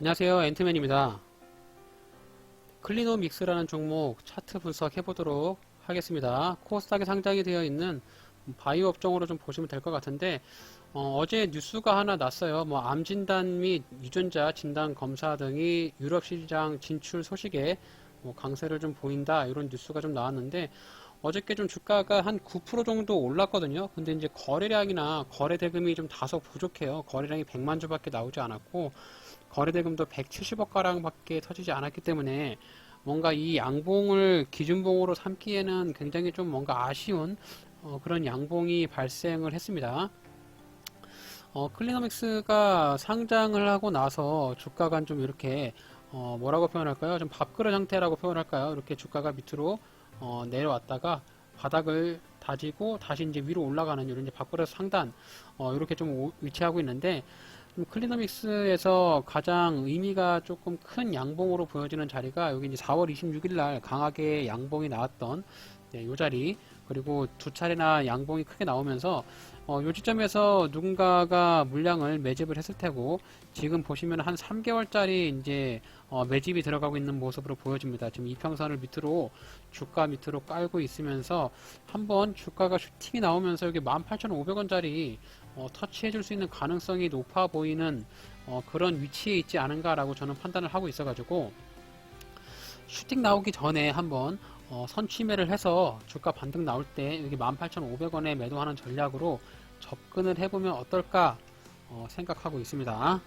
안녕하세요, 앤트맨입니다. 클리노믹스라는 종목 차트 분석해 보도록 하겠습니다. 코스닥에 상장이 되어 있는 바이오 업종으로 좀 보시면 될 것 같은데, 어제 뉴스가 하나 났어요. 암 진단 및 유전자 진단 검사 등이 유럽 시장 진출 소식에 강세를 좀 보인다, 이런 뉴스가 좀 나왔는데, 어저께 좀 주가가 한 9% 정도 올랐거든요. 근데 이제 거래량이나 거래 대금이 좀 다소 부족해요. 거래량이 100만 주밖에 나오지 않았고, 거래 대금도 170억 가량밖에 터지지 않았기 때문에 뭔가 이 양봉을 기준봉으로 삼기에는 굉장히 좀 뭔가 아쉬운 그런 양봉이 발생을 했습니다. 클리노믹스가 상장을 하고 나서 주가가 좀 이렇게 뭐라고 표현할까요? 좀 밥그릇 형태라고 표현할까요? 이렇게 주가가 밑으로 내려왔다가 바닥을 다지고 다시 이제 위로 올라가는 이런 이제 밥그릇 상단 이렇게 좀 위치하고 있는데, 클리노믹스에서 가장 의미가 조금 큰 양봉으로 보여지는 자리가 여기 이제 4월 26일 날 강하게 양봉이 나왔던 요 자리, 그리고 두 차례나 양봉이 크게 나오면서 요 지점에서 누군가가 물량을 매집을 했을 테고, 지금 보시면 한 3개월짜리 이제 매집이 들어가고 있는 모습으로 보여집니다. 지금 이평선을 밑으로 주가 밑으로 깔고 있으면서 한번 주가가 슈팅이 나오면서 여기 18,500원짜리 터치해 줄 수 있는 가능성이 높아 보이는 그런 위치에 있지 않은가라고 저는 판단을 하고 있어가지고, 슈팅 나오기 전에 한번 선취매를 해서 주가 반등 나올 때 여기 18,500원에 매도하는 전략으로 접근을 해보면 어떨까 생각하고 있습니다.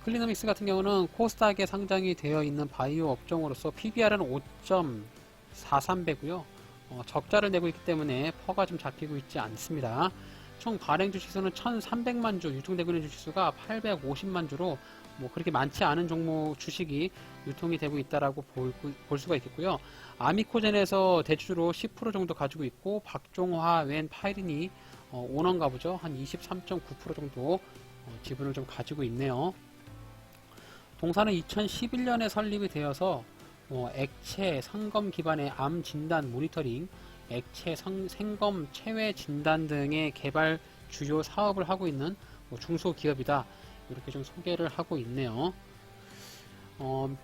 클리노믹스 같은 경우는 코스닥에 상장이 되어 있는 바이오 업종으로서 PBR은 5.43배고요. 적자를 내고 있기 때문에 퍼가 좀 잡히고 있지 않습니다. 총 발행 주식수는 1,300만 주, 유통되고 있는 주식수가 850만 주로 그렇게 많지 않은 종목 주식이 유통이 되고 있다라고 볼 수가 있겠고요. 아미코젠에서 대주주로 10% 정도 가지고 있고, 박종화 웬 파이린이 오너인가 보죠. 한 23.9% 정도 지분을 좀 가지고 있네요. 동사는 2011년에 설립이 되어서 액체 상검 기반의 암 진단 모니터링, 액체 생검 체외 진단 등의 개발 주요 사업을 하고 있는 중소기업이다, 이렇게 좀 소개를 하고 있네요.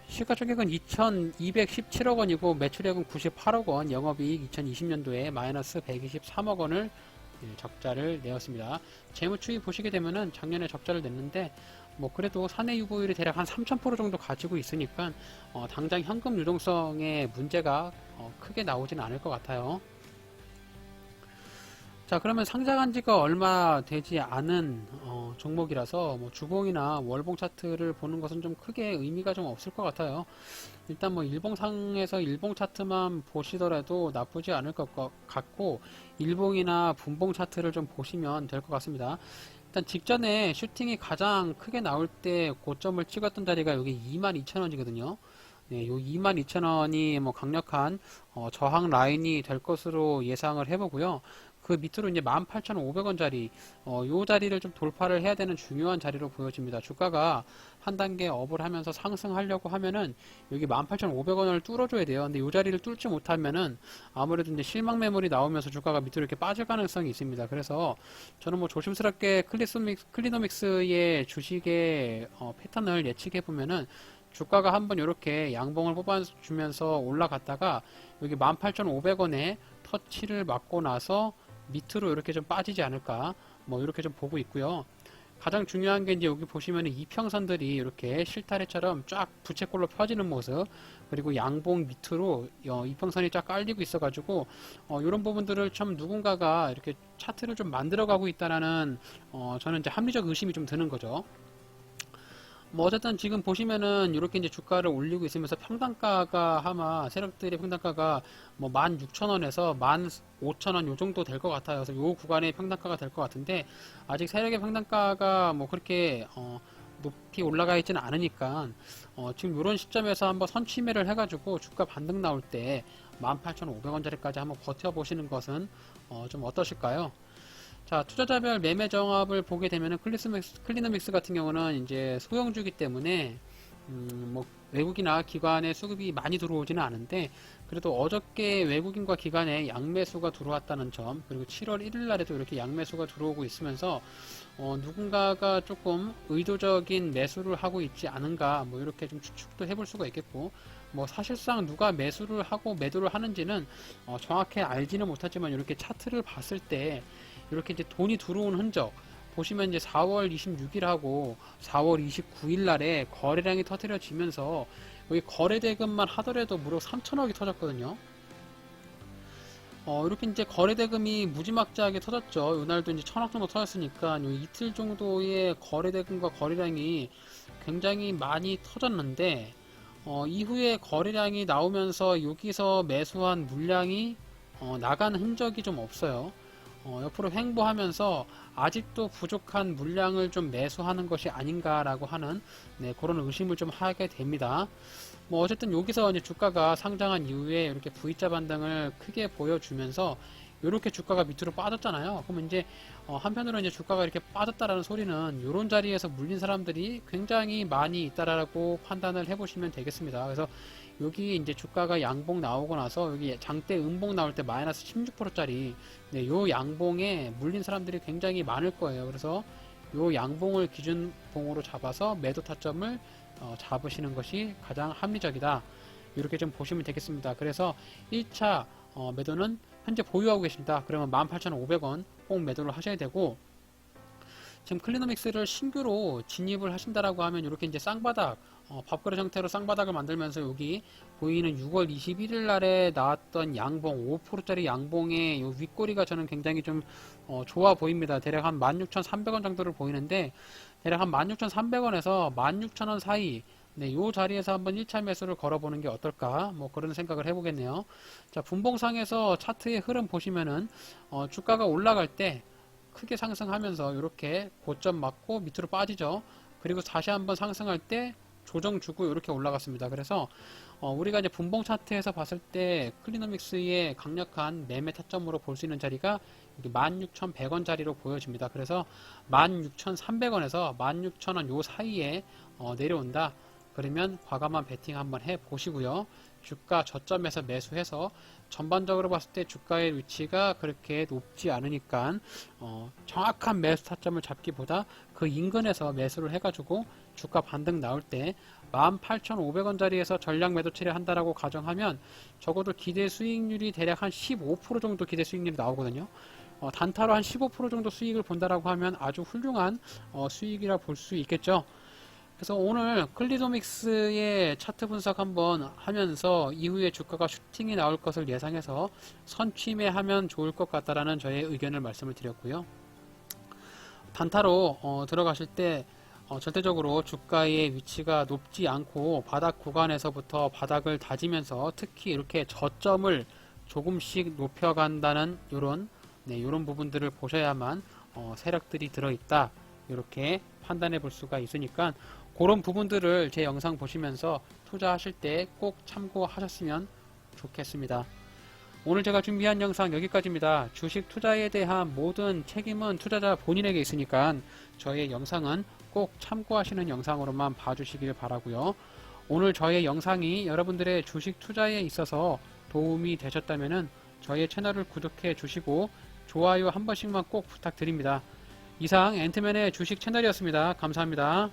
시가총액은 2,217억 원이고 매출액은 98억 원, 영업이익 2020년도에 마이너스 123억 원을 적자를 내었습니다. 재무추이 보시게 되면은 작년에 적자를 냈는데, 그래도 사내 유보율이 대략 한 3,000% 정도 가지고 있으니까 당장 현금 유동성에 문제가 크게 나오지는 않을 것 같아요. 자, 그러면 상장한 지가 얼마 되지 않은 종목이라서 주봉이나 월봉 차트를 보는 것은 좀 크게 의미가 좀 없을 것 같아요. 일단 일봉상에서 일봉 차트만 보시더라도 나쁘지 않을 것 같고, 일봉이나 분봉 차트를 좀 보시면 될 것 같습니다. 일단 직전에 슈팅이 가장 크게 나올 때 고점을 찍었던 자리가 여기 22,000원이거든요. 네, 요 22,000원이 강력한 저항 라인이 될 것으로 예상을 해보고요. 그 밑으로 이제 18,500원짜리 요 자리를 좀 돌파를 해야 되는 중요한 자리로 보여집니다. 주가가 한 단계 업을 하면서 상승하려고 하면은 여기 18,500원을 뚫어줘야 돼요. 근데 요 자리를 뚫지 못하면은 아무래도 이제 실망 매물이 나오면서 주가가 밑으로 이렇게 빠질 가능성이 있습니다. 그래서 저는 조심스럽게 클리노믹스의 주식의 패턴을 예측해 보면은, 주가가 한번 이렇게 양봉을 뽑아주면서 올라갔다가 여기 18,500원에 터치를 맞고 나서 밑으로 이렇게 좀 빠지지 않을까, 이렇게 좀 보고 있고요. 가장 중요한 게 이제 여기 보시면 이평선들이 이렇게 실타래처럼 쫙 부채꼴로 펴지는 모습, 그리고 양봉 밑으로 이평선이 쫙 깔리고 있어가지고 이런 부분들을 참 누군가가 이렇게 차트를 좀 만들어가고 있다라는 저는 이제 합리적 의심이 좀 드는 거죠. 어쨌든 지금 보시면은 이렇게 이제 주가를 올리고 있으면서 평단가가 아마 세력들의 평단가가 16,000원에서 15,000원 요 정도 될 것 같아요. 그래서 요 구간의 평단가가 될 것 같은데, 아직 세력의 평단가가 그렇게 높이 올라가 있지는 않으니까 지금 이런 시점에서 한번 선취매를 해가지고 주가 반등 나올 때 18,500원짜리까지 한번 버텨보시는 것은 좀 어떠실까요? 자, 투자자별 매매 정합을 보게 되면은 클리노믹스 같은 경우는 이제 소형주기 때문에 외국이나 기관의 수급이 많이 들어오지는 않은데 그래도 어저께 외국인과 기관의 양매수가 들어왔다는 점, 그리고 7월 1일 날에도 이렇게 양매수가 들어오고 있으면서 누군가가 조금 의도적인 매수를 하고 있지 않은가, 뭐 이렇게 좀 추측도 해볼 수가 있겠고, 뭐 사실상 누가 매수를 하고 매도를 하는지는 정확히 알지는 못하지만 이렇게 차트를 봤을 때 이렇게 이제 돈이 들어온 흔적 보시면 이제 4월 26일하고 4월 29일 날에 거래량이 터뜨려지면서 여기 거래대금만 하더라도 무려 3천억이 터졌거든요. 이렇게 이제 거래대금이 무지막지하게 터졌죠. 이날도 이제 1,000억 정도 터졌으니까 요 이틀 정도의 거래대금과 거래량이 굉장히 많이 터졌는데 이후에 거래량이 나오면서 여기서 매수한 물량이 나간 흔적이 좀 없어요. 옆으로 횡보하면서 아직도 부족한 물량을 좀 매수하는 것이 아닌가라고 하는 그런 의심을 좀 하게 됩니다. 뭐 어쨌든 여기서 이제 주가가 상장한 이후에 이렇게 V자 반등을 크게 보여주면서 이렇게 주가가 밑으로 빠졌잖아요. 그러면 이제 한편으로 이제 주가가 이렇게 빠졌다라는 소리는 이런 자리에서 물린 사람들이 굉장히 많이 있다라고 판단을 해보시면 되겠습니다. 그래서 여기 이제 주가가 양봉 나오고 나서 여기 장대 음봉 나올 때 마이너스 16%짜리 요 양봉에 물린 사람들이 굉장히 많을 거예요. 그래서 요 양봉을 기준봉으로 잡아서 매도 타점을 잡으시는 것이 가장 합리적이다. 이렇게 좀 보시면 되겠습니다. 그래서 1차 매도는 현재 보유하고 계십니다. 그러면 18,500원 꼭 매도를 하셔야 되고, 지금 클리노믹스를 신규로 진입을 하신다라고 하면 이렇게 이제 쌍바닥, 밥그릇 형태로 쌍바닥을 만들면서 여기 보이는 6월 21일 날에 나왔던 양봉, 5%짜리 양봉의 요 윗꼬리가 저는 굉장히 좀 좋아 보입니다. 대략 한 16,300원 정도를 보이는데, 대략 한 16,300원에서 16,000원 사이, 요 자리에서 한번 1차 매수를 걸어보는 게 어떨까, 뭐 그런 생각을 해보겠네요. 자, 분봉상에서 차트의 흐름 보시면은 주가가 올라갈 때 크게 상승하면서 이렇게 고점 맞고 밑으로 빠지죠. 그리고 다시 한번 상승할 때 조정 주고 이렇게 올라갔습니다. 그래서 우리가 이제 분봉 차트에서 봤을 때 클리노믹스의 강력한 매매 타점으로 볼 수 있는 자리가 16,100원 자리로 보여집니다. 그래서 16,300원에서 16,000원 요 사이에 내려온다. 그러면 과감한 베팅 한번 해 보시고요. 주가 저점에서 매수해서 전반적으로 봤을 때 주가의 위치가 그렇게 높지 않으니까 정확한 매수 타점을 잡기보다 그 인근에서 매수를 해가지고 주가 반등 나올 때 18,500원 자리에서 전략 매도 처리한다라고 가정하면 적어도 기대 수익률이 대략 한 15% 정도 기대 수익률이 나오거든요. 단타로 한 15% 정도 수익을 본다라고 하면 아주 훌륭한 수익이라 볼 수 있겠죠. 그래서 오늘 클리노믹스의 차트 분석 한번 하면서 이후에 주가가 슈팅이 나올 것을 예상해서 선취매하면 좋을 것 같다라는 저의 의견을 말씀을 드렸고요. 단타로 들어가실 때 절대적으로 주가의 위치가 높지 않고 바닥 구간에서부터 바닥을 다지면서 특히 이렇게 저점을 조금씩 높여간다는 요런 부분들을 보셔야만 세력들이 들어있다 이렇게 판단해 볼 수가 있으니까 그런 부분들을 제 영상 보시면서 투자하실 때 꼭 참고하셨으면 좋겠습니다. 오늘 제가 준비한 영상 여기까지입니다. 주식 투자에 대한 모든 책임은 투자자 본인에게 있으니까 저의 영상은 꼭 참고하시는 영상으로만 봐주시길 바라고요. 오늘 저의 영상이 여러분들의 주식 투자에 있어서 도움이 되셨다면 저의 채널을 구독해 주시고 좋아요 한 번씩만 꼭 부탁드립니다. 이상 앤트맨의 주식 채널이었습니다. 감사합니다.